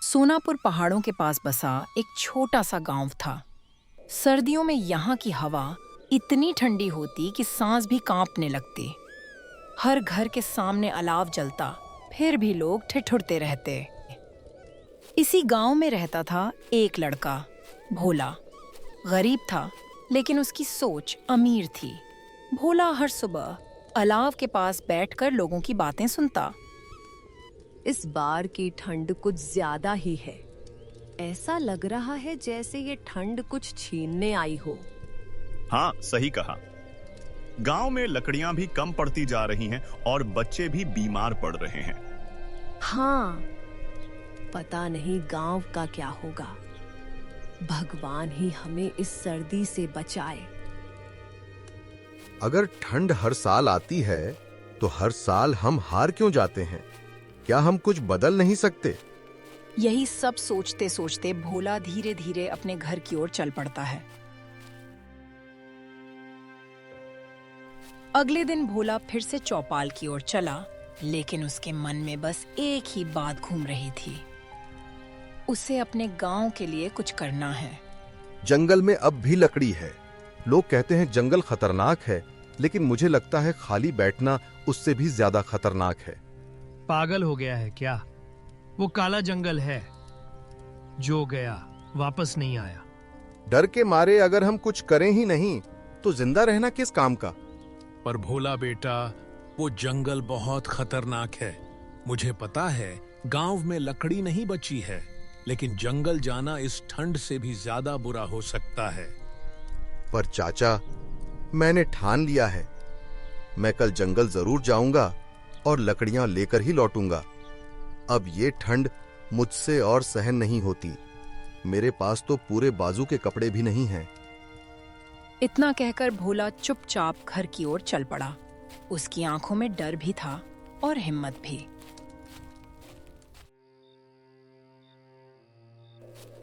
सोनापुर पहाड़ों के पास बसा एक छोटा सा गांव था। सर्दियों में यहाँ की हवा इतनी ठंडी होती कि सांस भी कांपने लगती। हर घर के सामने अलाव जलता, फिर भी लोग ठिठुरते रहते। इसी गांव में रहता था एक लड़का, भोला। गरीब था, लेकिन उसकी सोच अमीर थी। भोला हर सुबह अलाव के पास बैठकर लोगों की बातें सुनता। इस बार की ठंड कुछ ज्यादा ही है। ऐसा लग रहा है जैसे ये ठंड कुछ छीनने आई हो। हाँ, सही कहा। गांव में लकड़ियां भी कम पड़ती जा रही हैं और बच्चे भी बीमार पड़ रहे हैं। हाँ, पता नहीं गांव का क्या होगा। भगवान ही हमें इस सर्दी से बचाए। अगर ठंड हर साल आती है तो हर साल हम हार क्यों जाते हैं? क्या हम कुछ बदल नहीं सकते? यही सब सोचते सोचते भोला धीरे धीरे अपने घर की ओर चल पड़ता है। अगले दिन भोला फिर से चौपाल की ओर चला, लेकिन उसके मन में बस एक ही बात घूम रही थी। उसे अपने गांव के लिए कुछ करना है। जंगल में अब भी लकड़ी है। लोग कहते हैं जंगल खतरनाक है, लेकिन मुझे लगता है खाली बैठना उससे भी ज्यादा खतरनाक है। पागल हो गया है क्या? वो काला जंगल है, जो गया वापस नहीं आया। डर के मारे अगर हम कुछ करें ही नहीं तो जिंदा रहना किस काम का? पर भोला बेटा, वो जंगल बहुत खतरनाक है। मुझे पता है गांव में लकड़ी नहीं बची है, लेकिन जंगल जाना इस ठंड से भी ज्यादा बुरा हो सकता है। पर चाचा, मैंने ठान लिया है। मैं कल जंगल जरूर जाऊंगा और लकड़ियां लेकर ही लौटूंगा। अब ये ठंड मुझसे और सहन नहीं होती। मेरे पास तो पूरे बाजू के कपड़े भी नहीं हैं। इतना कहकर भोला चुपचाप घर की ओर चल पड़ा। उसकी आंखों में डर भी था और हिम्मत भी।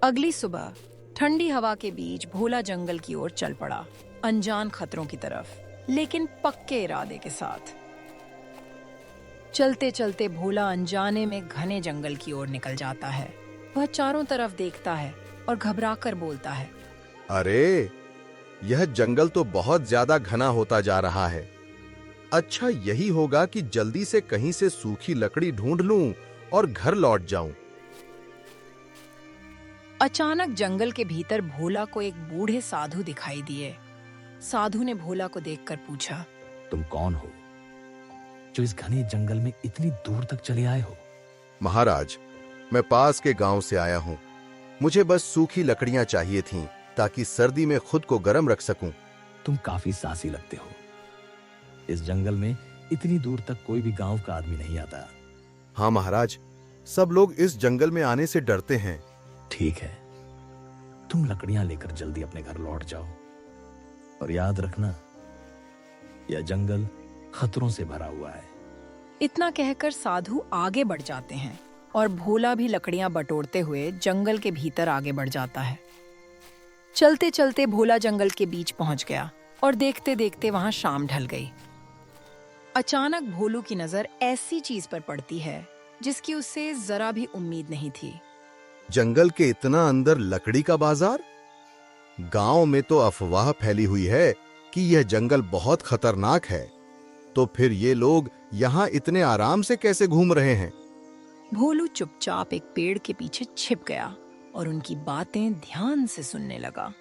अगली सुबह ठंडी हवा के बीच भोला जंगल की ओर चल पड़ा, अनजान खतरों की तरफ, लेकिन पक्के इरादे के साथ। चलते चलते भोला अनजाने में घने जंगल की ओर निकल जाता है। वह चारों तरफ देखता है और घबराकर बोलता है, अरे, यह जंगल तो बहुत ज्यादा घना होता जा रहा है। अच्छा यही होगा कि जल्दी से कहीं से सूखी लकड़ी ढूंढ लूं और घर लौट जाऊं। अचानक जंगल के भीतर भोला को एक बूढ़े साधु दिखाई दिए। साधु ने भोला को देखकर पूछा, तुम कौन हो जो इस घने जंगल में इतनी दूर तक चले आए हो? महाराज, मैं पास के गांव से आया हूं। मुझे बस सूखी लकड़ियां चाहिए थीं ताकि सर्दी में खुद को गर्म रख सकूं। तुम काफी साहसी लगते हो। इस जंगल में इतनी दूर तक कोई भी गांव का आदमी नहीं आता। हाँ महाराज, सब लोग इस जंगल में आने से डरते हैं। ठीक है, तुम लकड़ियां लेकर जल्दी अपने घर लौट जाओ और याद रखना, यह जंगल खतरों से भरा हुआ है। इतना कहकर साधु आगे बढ़ जाते हैं और भोला भी लकड़ियां बटोरते हुए जंगल के भीतर आगे बढ़ जाता है। चलते चलते भोला जंगल के बीच पहुंच गया और देखते देखते वहां शाम ढल गई। अचानक भोलू की नजर ऐसी चीज पर पड़ती है जिसकी उसे जरा भी उम्मीद नहीं थी। जंगल के इतना अंदर लकड़ी का बाजार? गांव में तो अफवाह फैली हुई है कि यह जंगल बहुत खतरनाक है। तो फिर ये लोग यहाँ इतने आराम से कैसे घूम रहे हैं? भोलू चुपचाप एक पेड़ के पीछे छिप गया और उनकी बातें ध्यान से सुनने लगा।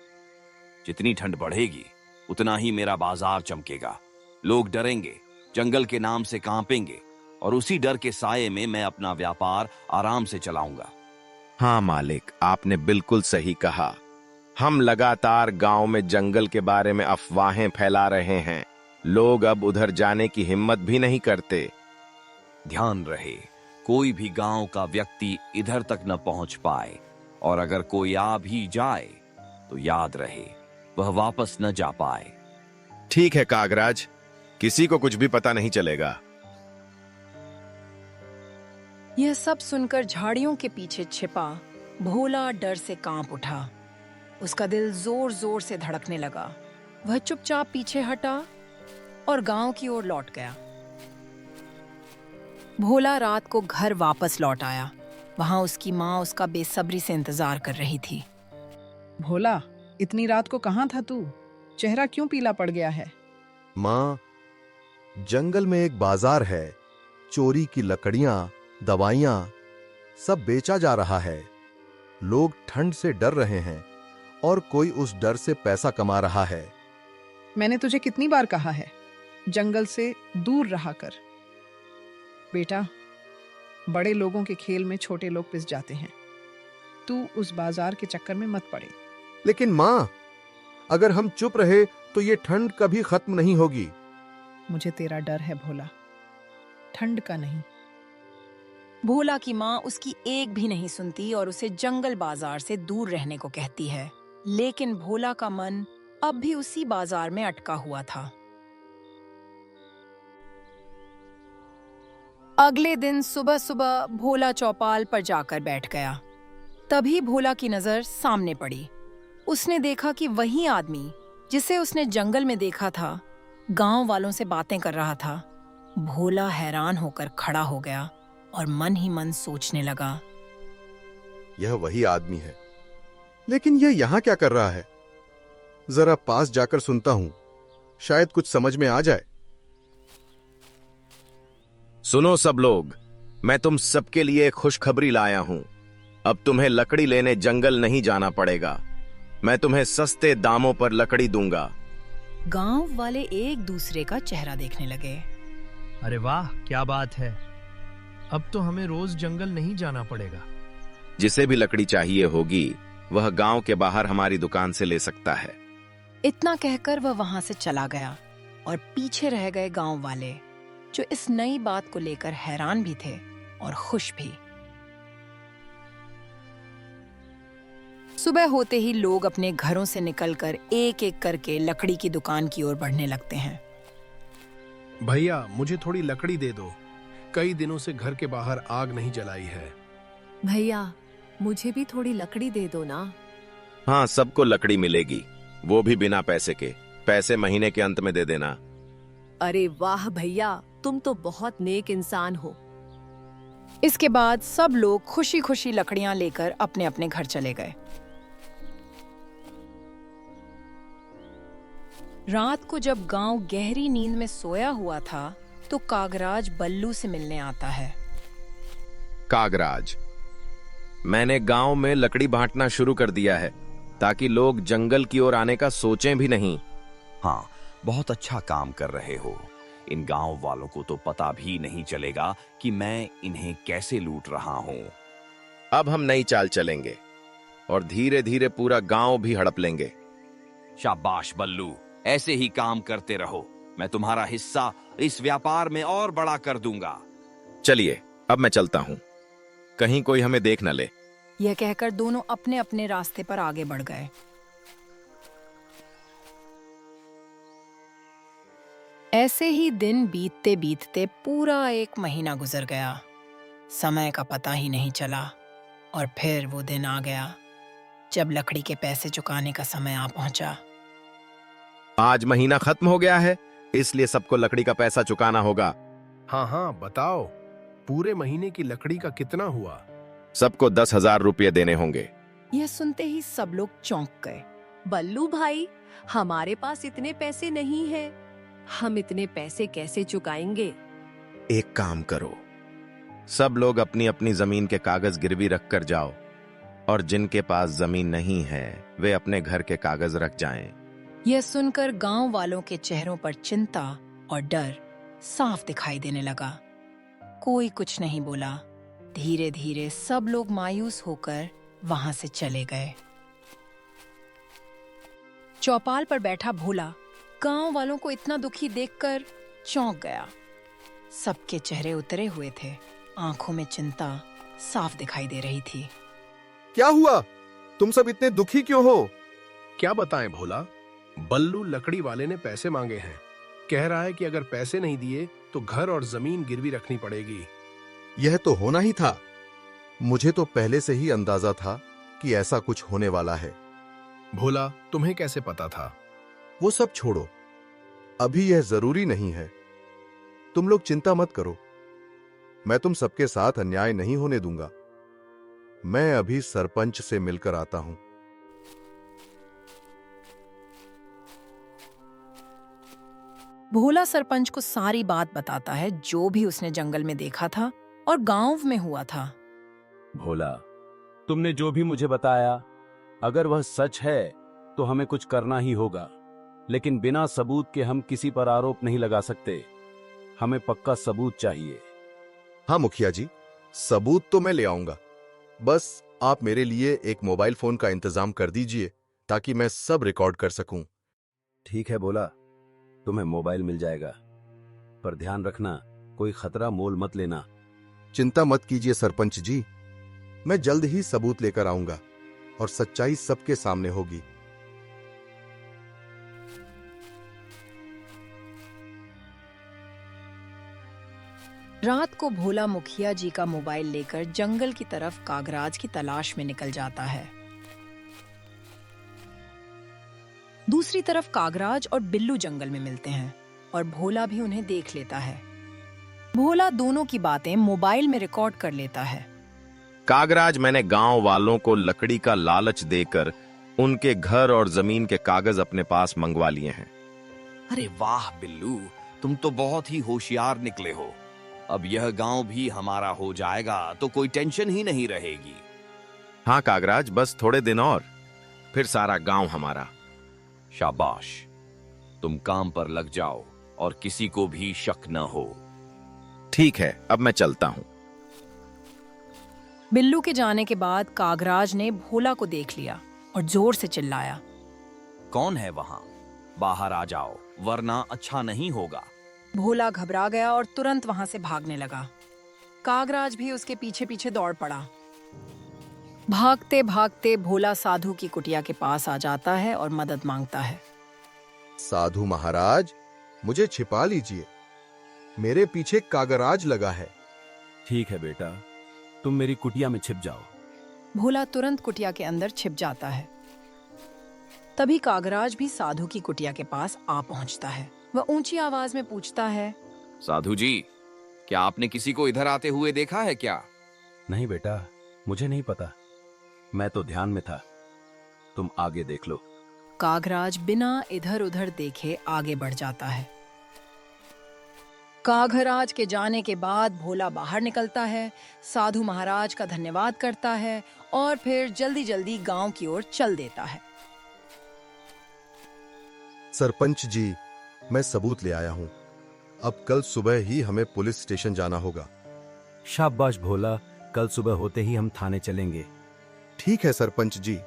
जितनी ठंड बढ़ेगी उतना ही मेरा बाजार चमकेगा। लोग डरेंगे, जंगल के नाम से कांपेंगे और उसी डर के साये में मैं अपना व्यापार आराम से चलाऊंगा। हाँ मालिक, आपने बिल्कुल सही कहा। हम लगातार गांव में जंगल के बारे में अफवाहें फैला रहे हैं। लोग अब उधर जाने की हिम्मत भी नहीं करते। ध्यान रहे, कोई भी गांव का व्यक्ति इधर तक न पहुंच पाए, और अगर कोई आ भी जाए तो याद रहे वह वापस न जा पाए। ठीक है कागराज, किसी को कुछ भी पता नहीं चलेगा। यह सब सुनकर झाड़ियों के पीछे छिपा भोला डर से कांप उठा। उसका दिल जोर जोर से धड़कने लगा। वह चुपचाप पीछे हटा और गांव की ओर लौट गया। भोला रात को घर वापस लौट आया। वहां उसकी माँ उसका बेसब्री से इंतजार कर रही थी। भोला, इतनी रात को कहाँ था तू? चेहरा क्यों पीला पड़ गया है? माँ, जंगल में एक बाजार है। चोरी की लकड़ियां, दवाइयां सब बेचा जा रहा है। लोग ठंड से डर रहे हैं और कोई उस डर से पैसा कमा रहा है। मैंने तुझे कितनी बार कहा है, जंगल से दूर रहा कर। बेटा, बड़े लोगों के खेल में छोटे लोग पिस जाते हैं। तू उस बाजार के चक्कर में मत पड़े। लेकिन माँ, अगर हम चुप रहे तो ये ठंड कभी खत्म नहीं होगी। मुझे तेरा डर है भोला, ठंड का नहीं। भोला की माँ उसकी एक भी नहीं सुनती और उसे जंगल बाजार से दूर रहने को कहती है। लेकिन भोला का मन अब भी उसी बाजार में अटका हुआ था। अगले दिन सुबह सुबह भोला चौपाल पर जाकर बैठ गया। तभी भोला की नजर सामने पड़ी। उसने देखा कि वही आदमी जिसे उसने जंगल में देखा था, गांव वालों से बातें कर रहा था। भोला हैरान होकर खड़ा हो गया और मन ही मन सोचने लगा, यह वही आदमी है, लेकिन यह यहां क्या कर रहा है? जरा पास जाकर सुनता हूं, शायद कुछ समझ में आ जाए। सुनो सब लोग, मैं तुम सबके लिए एक खुशखबरी लाया हूं। अब तुम्हें लकड़ी लेने जंगल नहीं जाना पड़ेगा। मैं तुम्हें सस्ते दामों पर लकड़ी दूंगा। गांव वाले एक दूसरे का चेहरा देखने लगे। अरे वाह, क्या बात है! अब तो हमें रोज जंगल नहीं जाना पड़ेगा। जिसे भी लकड़ी चाहिए होगी वह गांव के बाहर हमारी दुकान से ले सकता है। इतना कहकर वह वहां से चला गया और पीछे रह गए गांव वाले, जो इस नई बात को लेकर हैरान भी थे और खुश भी। सुबह होते ही लोग अपने घरों से निकलकर एक एक करके लकड़ी की दुकान की ओर बढ़ने लगते हैं। भैया, मुझे थोड़ी लकड़ी दे दो। कई दिनों से घर के बाहर आग नहीं जलाई है। भैया, मुझे भी थोड़ी लकड़ी दे दो ना। हाँ, सबको लकड़ी मिलेगी, वो भी बिना पैसे के। पैसे महीने के अंत में दे देना। अरे वाह भैया, तुम तो बहुत नेक इंसान हो। इसके बाद सब लोग खुशी खुशी लकड़ियां लेकर अपने अपने घर चले गए। रात को जब गांव गहरी नींद में सोया हुआ था, तो कागराज बल्लू से मिलने आता है। कागराज, मैंने गांव में लकड़ी बांटना शुरू कर दिया है ताकि लोग जंगल की ओर आने का सोचें भी नहीं। हाँ, बहुत अच्छा काम कर रहे हो। इन गांव वालों को तो पता भी नहीं चलेगा कि मैं इन्हें कैसे लूट रहा हूँ। अब हम नई चाल चलेंगे और धीरे धीरे पूरा गांव भी हड़प लेंगे। शाबाश बल्लू, ऐसे ही काम करते रहो। मैं तुम्हारा हिस्सा इस व्यापार में और बड़ा कर दूंगा। चलिए, अब मैं चलता हूँ, कहीं कोई हमें देख न ले। यह कहकर दोनों अपने अपने रास्ते पर आगे बढ़ गए। ऐसे ही दिन बीतते बीतते पूरा 1 महीना गुजर गया। समय का पता ही नहीं चला और फिर वो दिन आ गया जब लकड़ी के पैसे चुकाने का समय आ पहुंचा। आज महीना खत्म हो गया है, इसलिए सबको लकड़ी का पैसा चुकाना होगा। हाँ हाँ, बताओ, पूरे महीने की लकड़ी का कितना हुआ? सबको 10,000 रुपये देने होंगे। यह सुनते ही सब लोग चौंक गए। बल्लू भाई, हमारे पास इतने पैसे नहीं हैं। हम इतने पैसे कैसे चुकाएंगे? एक काम करो, सब लोग अपनी अपनी जमीन के कागज गिरवी रख कर जाओ और जिनके पास जमीन नहीं है वे अपने घर के कागज रख जाएं। यह सुनकर गांव वालों के चेहरों पर चिंता और डर साफ दिखाई देने लगा। कोई कुछ नहीं बोला। धीरे धीरे सब लोग मायूस होकर वहां से चले गए। चौपाल पर बैठा भोला गांव वालों को इतना दुखी देखकर चौंक गया। सबके चेहरे उतरे हुए थे, आंखों में चिंता साफ दिखाई दे रही थी। क्या हुआ? तुम सब इतने दुखी क्यों हो? क्या बताएं भोला, बल्लू लकड़ी वाले ने पैसे मांगे हैं। कह रहा है कि अगर पैसे नहीं दिए तो घर और जमीन गिरवी रखनी पड़ेगी। यह तो होना ही था। मुझे तो पहले से ही अंदाजा था कि ऐसा कुछ होने वाला है। भोला, तुम्हें कैसे पता था? वो सब छोड़ो, अभी यह जरूरी नहीं है। तुम लोग चिंता मत करो, मैं तुम सबके साथ अन्याय नहीं होने दूंगा। मैं अभी सरपंच से मिलकर आता हूं। भोला सरपंच को सारी बात बताता है, जो भी उसने जंगल में देखा था और गांव में हुआ था। भोला, तुमने जो भी मुझे बताया, अगर वह सच है तो हमें कुछ करना ही होगा, लेकिन बिना सबूत के हम किसी पर आरोप नहीं लगा सकते। हमें पक्का सबूत चाहिए। हाँ मुखिया जी, सबूत तो मैं ले आऊंगा। बस आप मेरे लिए एक मोबाइल फोन का इंतजाम कर दीजिए ताकि मैं सब रिकॉर्ड कर सकूं। ठीक है भोला, तुम्हें मोबाइल मिल जाएगा, पर ध्यान रखना कोई खतरा मोल मत लेना। चिंता मत कीजिए सरपंच जी, मैं जल्द ही सबूत लेकर आऊंगा और सच्चाई सबके सामने होगी। रात को भोला मुखिया जी का मोबाइल लेकर जंगल की तरफ कागराज की तलाश में निकल जाता है। दूसरी तरफ कागराज और बिल्लू जंगल में मिलते हैं और भोला भी उन्हें देख लेता है। भोला दोनों की बातें मोबाइल में रिकॉर्ड कर लेता है। कागराज, मैंने गांव वालों को लकड़ी का लालच देकर उनके घर और जमीन के कागज अपने पास मंगवा लिए हैं। अरे वाह बिल्लू, तुम तो बहुत ही होशियार निकले हो। अब यह गांव भी हमारा हो जाएगा तो कोई टेंशन ही नहीं रहेगी। हाँ कागराज, बस थोड़े दिन और फिर सारा गांव हमारा। शाबाश, तुम काम पर लग जाओ और किसी को भी शक न हो। ठीक है, अब मैं चलता हूं। बिल्लू के जाने के बाद कागराज ने भोला को देख लिया और जोर से चिल्लाया, कौन है वहां? बाहर आ जाओ, वरना अच्छा नहीं होगा। भोला घबरा गया और तुरंत वहां से भागने लगा। कागराज भी उसके पीछे पीछे दौड़ पड़ा। भागते भागते भोला साधु की कुटिया के पास आ जाता है और मदद मांगता है। साधु महाराज, मुझे छिपा लीजिए, मेरे पीछे कागराज लगा है। ठीक है बेटा, तुम मेरी कुटिया में छिप जाओ। भोला तुरंत कुटिया के अंदर छिप जाता है। तभी कागराज भी साधु की कुटिया के पास आ पहुंचता है। वह ऊंची आवाज में पूछता है, साधु जी, क्या आपने किसी को इधर आते हुए देखा है क्या? नहीं बेटा, मुझे नहीं पता, मैं तो ध्यान में था। तुम आगे देख लो। कागराज बिना इधर उधर देखे आगे बढ़ जाता है। कागराज के जाने के बाद भोला बाहर निकलता है, साधु महाराज का धन्यवाद करता है और फिर जल्दी जल्दी गांव की ओर चल देता है। सरपंच जी, मैं सबूत ले आया हूं। अब कल सुबह ही हमें पुलिस स्टेशन जाना होगा। शाबाश भोला, कल सुबह होते ही हम थाने चलेंगे। ठीक है सरपंच जी।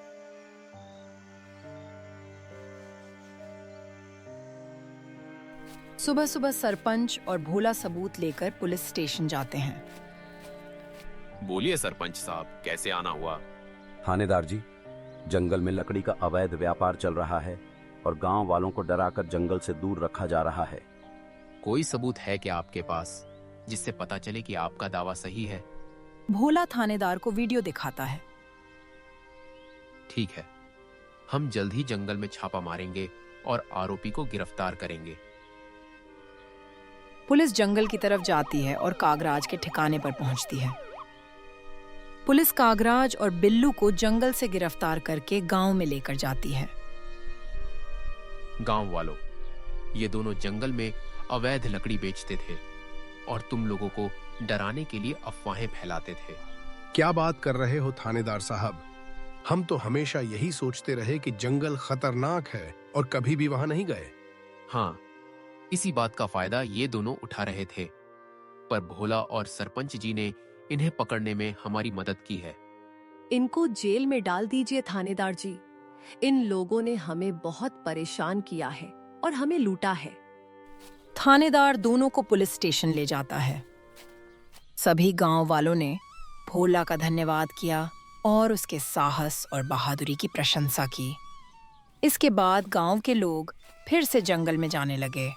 सुबह सुबह सरपंच और भोला सबूत लेकर पुलिस स्टेशन जाते हैं। बोलिए सरपंच साहब, कैसे आना हुआ? थानेदार जी, जंगल में लकड़ी का अवैध व्यापार चल रहा है और गांव वालों को डराकर जंगल से दूर रखा जा रहा है। कोई सबूत है क्या आपके पास जिससे पता चले कि आपका दावा सही है? भोला थानेदार को वीडियो दिखाता है। ठीक है, हम जल्द ही जंगल में छापा मारेंगे और आरोपी को गिरफ्तार करेंगे। पुलिस जंगल की तरफ जाती है और कागराज के ठिकाने पर पहुंचती है। पुलिस कागराज और बिल्लू को जंगल से गिरफ्तार करके गांव में लेकर जाती है। गांव वालों, ये दोनों जंगल में अवैध लकड़ी बेचते थे और तुम लोगों को डराने के लिए अफवाहें फैलाते थे। क्या बात कर रहे हो थानेदार साहब? हम तो हमेशा यही सोचते रहे कि जंगल खतरनाक है और कभी भी वहां नहीं गए। हाँ, इसी बात का फायदा ये दोनों उठा रहे थे, पर भोला और सरपंच जी ने इन्हें पकड़ने में हमारी मदद की है। इनको जेल में डाल दीजिए थानेदार जी। इन लोगों ने हमें बहुत परेशान किया है और हमें लूटा है। थानेदार दोनों को पुलिस स्टेशन ले जाता है। सभी गांव वालों ने भोला का धन्यवाद किया और उसके साहस और बहादुरी की प्रशंसा की। इसके बाद गांव के लोग फिर से जंगल में जाने लगे।